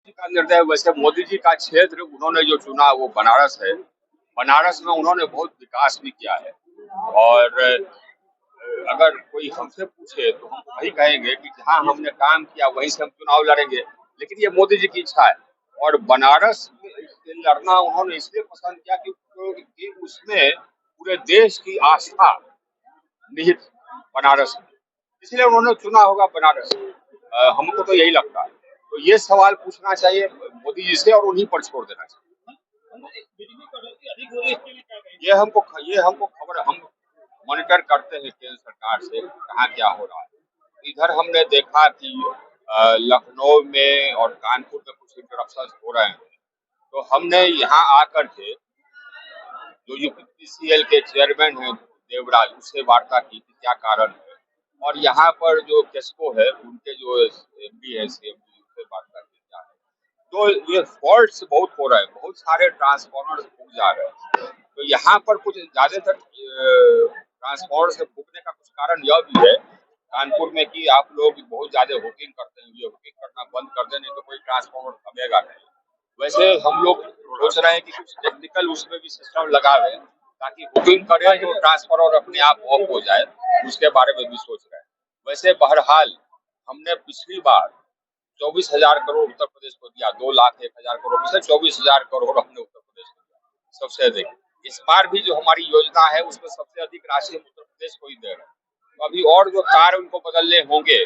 का निर्णय वैसे मोदी जी का क्षेत्र उन्होंने जो चुना वो बनारस है। बनारस में उन्होंने बहुत विकास भी किया है और अगर कोई हमसे पूछे तो हम वही कहेंगे कि जहाँ हमने काम किया वहीं से हम चुनाव लड़ेंगे। लेकिन ये मोदी जी की इच्छा है और बनारस से लड़ना उन्होंने इसलिए पसंद किया कि उसमें पूरे देश की आस्था निहित बनारस में, इसलिए उन्होंने चुना होगा बनारस। हमको तो यही लगता है। तो ये सवाल पूछना चाहिए मोदी जी से और उन्हीं पर छोड़ देना चाहिए। ये हमको खबर हम मॉनिटर करते हैं केंद्र सरकार से कहाँ क्या हो रहा है। इधर हमने देखा कि लखनऊ में और कानपुर में कुछ इंटरप्शन हो रहे हैं, तो हमने यहाँ आकर के जो यूपीपीसीएल के चेयरमैन हैं देवराज, उससे वार्ता की कि क्या कारण है, और यहाँ पर जो केस्को है उनके जो एमडी है सीएमडी, उससे वार्ता की क्या है। तो ये फॉल्ट्स बहुत हो रहे हैं, बहुत सारे ट्रांसफॉर्मर फूक जा रहे हैं। तो यहाँ पर कुछ ज्यादातर ट्रांसफॉर्मर से फूकने का कुछ कारण यह भी है कानपुर में कि आप लोग बहुत ज्यादा हुकिंग करते हैं। ये हुकिंग करना बंद कर दें, नहीं तो कोई ट्रांसफॉर्मर थमेगा नहीं। वैसे हम लोग सोच रहे हैं कि कुछ टेक्निकल उसमें भी सिस्टम लगावे ताकि बुकिंग करें तो ट्रांसफर अपने आप ऑफ हो जाए, उसके बारे में भी सोच रहे हैं। वैसे बहरहाल हमने पिछली बार 24,000 करोड़ उत्तर प्रदेश को दिया, 2,01,000 करोड़ में से 24,000 करोड़ हमने उत्तर प्रदेश को दिया, सबसे अधिक। इस बार भी जो हमारी योजना है उसमें सबसे अधिक राशि हम उत्तर प्रदेश को ही दे रहे हैं। तो अभी और जो कार्य उनको बदलने होंगे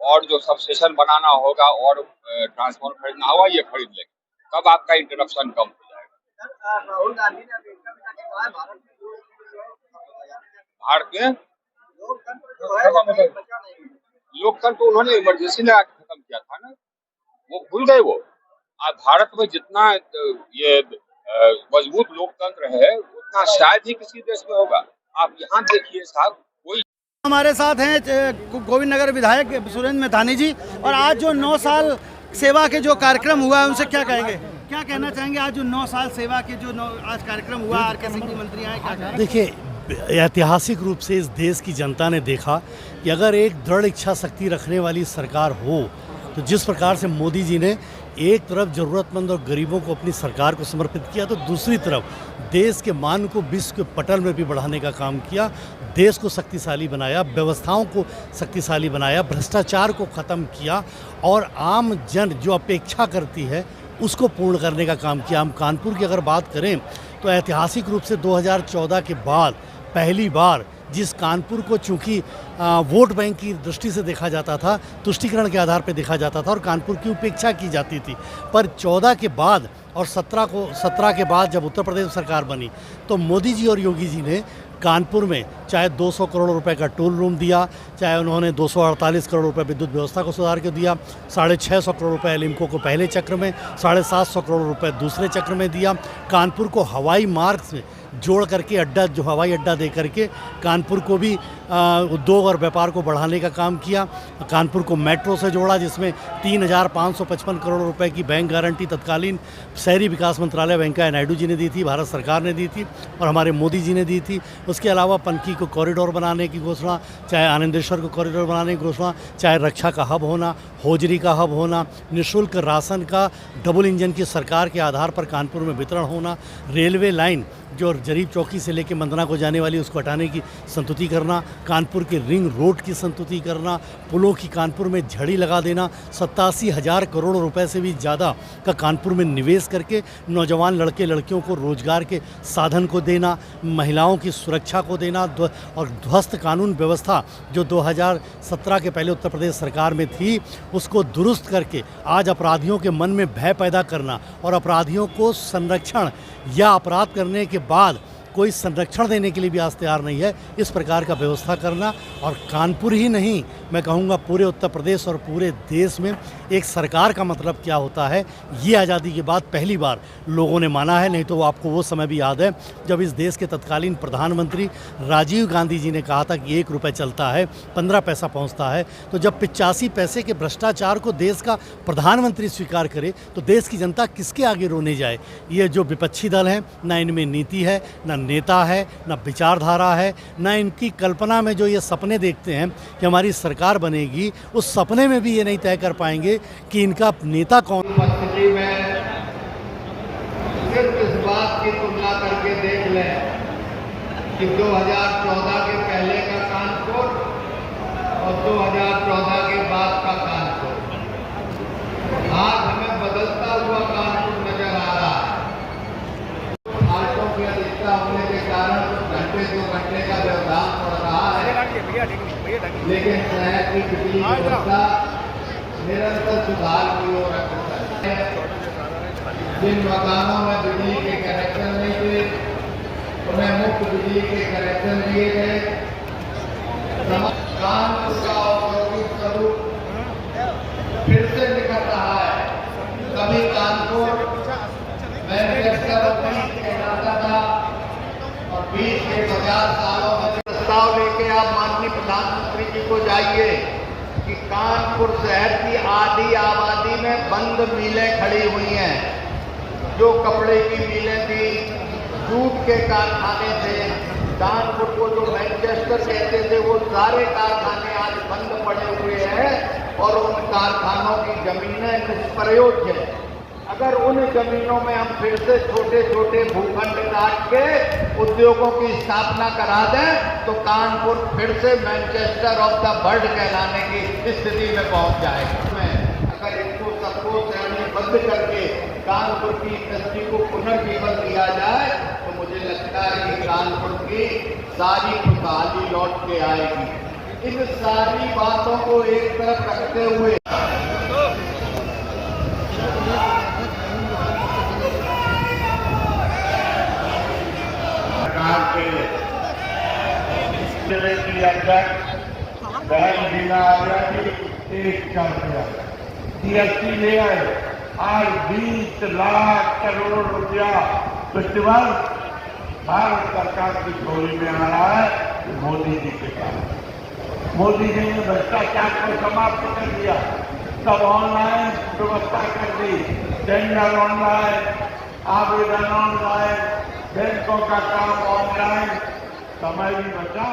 और जो सब स्टेशन बनाना होगा और ट्रांसफॉर्मर खरीदना होगा, ये खरीद लेंगे, तब आपका इंटरप्शन कम हो जाएगा। राहुल गांधी ने भारत में लोकतंत्र तो उन्होंने इमरजेंसी लगा के खत्म किया था ना, वो भूल गए वो। आज भारत में जितना ये मजबूत लोकतंत्र है उतना शायद ही किसी देश में होगा। आप यहाँ देखिए साहब, कोई हमारे साथ हैं गोविंद नगर विधायक सुरेंद्र मैथानी जी, और आज जो 9 साल सेवा के जो कार्यक्रम हुआ है उनसे क्या कहेंगे, क्या कहना चाहेंगे? आज जो 9 साल सेवा के जो आज कार्यक्रम हुआ, आर.के. सिंह जी मंत्री आए, क्या कहेंगे? देखिए, ऐतिहासिक रूप से इस देश की जनता ने देखा कि अगर एक दृढ़ इच्छा शक्ति रखने वाली सरकार हो तो जिस प्रकार से मोदी जी ने एक तरफ ज़रूरतमंद और गरीबों को अपनी सरकार को समर्पित किया, तो दूसरी तरफ देश के मान को विश्व के पटल में भी बढ़ाने का काम किया, देश को शक्तिशाली बनाया, व्यवस्थाओं को शक्तिशाली बनाया, भ्रष्टाचार को ख़त्म किया और आम जन जो अपेक्षा करती है उसको पूर्ण करने का काम किया। हम कानपुर की अगर बात करें तो ऐतिहासिक रूप से 2014 के बाद पहली बार जिस कानपुर को चूँकि वोट बैंक की दृष्टि से देखा जाता था, तुष्टीकरण के आधार पर देखा जाता था और कानपुर की उपेक्षा की जाती थी, पर 14 के बाद और 17 के बाद जब उत्तर प्रदेश सरकार बनी तो मोदी जी और योगी जी ने कानपुर में चाहे 200 करोड़ रुपए का टोल रूम दिया, चाहे उन्होंने 248 करोड़ रुपए विद्युत व्यवस्था को सुधार के दिया, 650 करोड़ रुपए एलिम्को को पहले चक्र में, 750 करोड़ रुपए दूसरे चक्र में दिया। कानपुर को हवाई मार्ग से जोड़ करके अड्डा, जो हवाई अड्डा दे करके कानपुर को भी उद्योग और व्यापार को बढ़ाने का काम किया। कानपुर को मेट्रो से जोड़ा जिसमें 3,555 करोड़ रुपए की बैंक गारंटी तत्कालीन शहरी विकास मंत्रालय वेंकैया नायडू जी ने दी थी, भारत सरकार ने दी थी और हमारे मोदी जी ने दी थी। उसके अलावा पनकी को कॉरिडोर बनाने की घोषणा, चाहे आनंदेश्वर को कॉरिडोर बनाने की घोषणा, चाहे रक्षा का हब होना, होजरी का हब होना, निःशुल्क राशन का डबल इंजन की सरकार के आधार पर कानपुर में वितरण होना, रेलवे लाइन जो जरीब चौकी से लेकर मंदना को जाने वाली उसको हटाने की संतुति करना, कानपुर के रिंग रोड की संतुति करना, पुलों की कानपुर में झड़ी लगा देना, 87,000 करोड़ रुपए से भी ज़्यादा का कानपुर में निवेश करके नौजवान लड़के लड़कियों को रोजगार के साधन को देना, महिलाओं की सुरक्षा को देना और ध्वस्त कानून व्यवस्था जो 2017 के पहले उत्तर प्रदेश सरकार में थी उसको दुरुस्त करके आज अपराधियों के मन में भय पैदा करना और अपराधियों को संरक्षण या अपराध करने के बाद कोई संरक्षण देने के लिए भी आज तैयार नहीं है, इस प्रकार का व्यवस्था करना। और कानपुर ही नहीं, मैं कहूँगा पूरे उत्तर प्रदेश और पूरे देश में एक सरकार का मतलब क्या होता है, ये आज़ादी के बाद पहली बार लोगों ने माना है। नहीं तो आपको वो समय भी याद है जब इस देश के तत्कालीन प्रधानमंत्री राजीव गांधी जी ने कहा था कि 1 रुपये चलता है 15 पैसा पहुँचता है। तो जब 85 पैसे के भ्रष्टाचार को देश का प्रधानमंत्री स्वीकार करे तो देश की जनता किसके आगे रोने जाए। ये जो विपक्षी दल हैं, ना इनमें नीति है, ना नेता है, ना विचारधारा है, ना इनकी कल्पना में जो ये सपने देखते हैं कि हमारी सरकार बनेगी, उस सपने में भी ये नहीं तय कर पाएंगे कि इनका नेता कौन। प्रधानमंत्री में सिर्फ इस बात की तुलना करके देख लें कि 2014 के पहले का कानपुर और 2014 के बाद का कानपुर, आज हमें बदलता हुआ कानपुर नजर आ रहा है। हालातों की अधिकता होने के कारण घंटे 2 घंटे का व्यवधान पड़ रहा है, लेकिन शहर की बिजली व्यवस्था निरंतर सुधार की ओर अग्रसर है। जिन मकानों में बिजली के कनेक्शन नहीं थे उन्हें मुफ्त बिजली के कनेक्शन दिए गए। कानपुर का औद्योगिक स्वरूप फिर से निकल रहा है। कभी कानपुर मैन्युफैक्चर कहलाता था और 20 के 50 सालों में प्रस्ताव लेके आप माननीय प्रधानमंत्री जी को जाइए कि कानपुर शहर की आधी आबादी में बंद मिलें खड़ी हुई हैं। जो कपड़े की मिलें थी, जूट के कारखाने थे, कानपुर को जो मैनचेस्टर कहते थे, वो सारे कारखाने आज बंद पड़े हुए हैं और उन कारखानों की जमीनें निष्प्रयोज्य हैं। अगर उन जमीनों में हम फिर से छोटे छोटे भूखंड काट के उद्योगों की स्थापना करा दें तो कानपुर फिर से मैनचेस्टर ऑफ द वर्ल्ड कहलाने की स्थिति में पहुंच जाएगा। अगर इसको सबको श्रेणीबद्ध करके कानपुर की इंडस्ट्री को पुनर्जीवन दिया जाए तो मुझे लगता है कि कानपुर की सारी खुशहाली लौट के आएगी। इन सारी बातों को एक तरफ रखते हुए जिले की अध्यक्ष बहन बीना आर्या जी 1 GST ले आए। आज 20 लाख करोड़ रुपया फेस्टिवल भारत सरकार की झोली में आ रहा है। मोदी जी के कारण मोदी जी ने भ्रष्टाचार को समाप्त कर दिया। सब ऑनलाइन व्यवस्था कर दी, टेंडर ऑनलाइन, आवेदन ऑनलाइन, बैंकों का काम ऑनलाइन, समय भी बचा।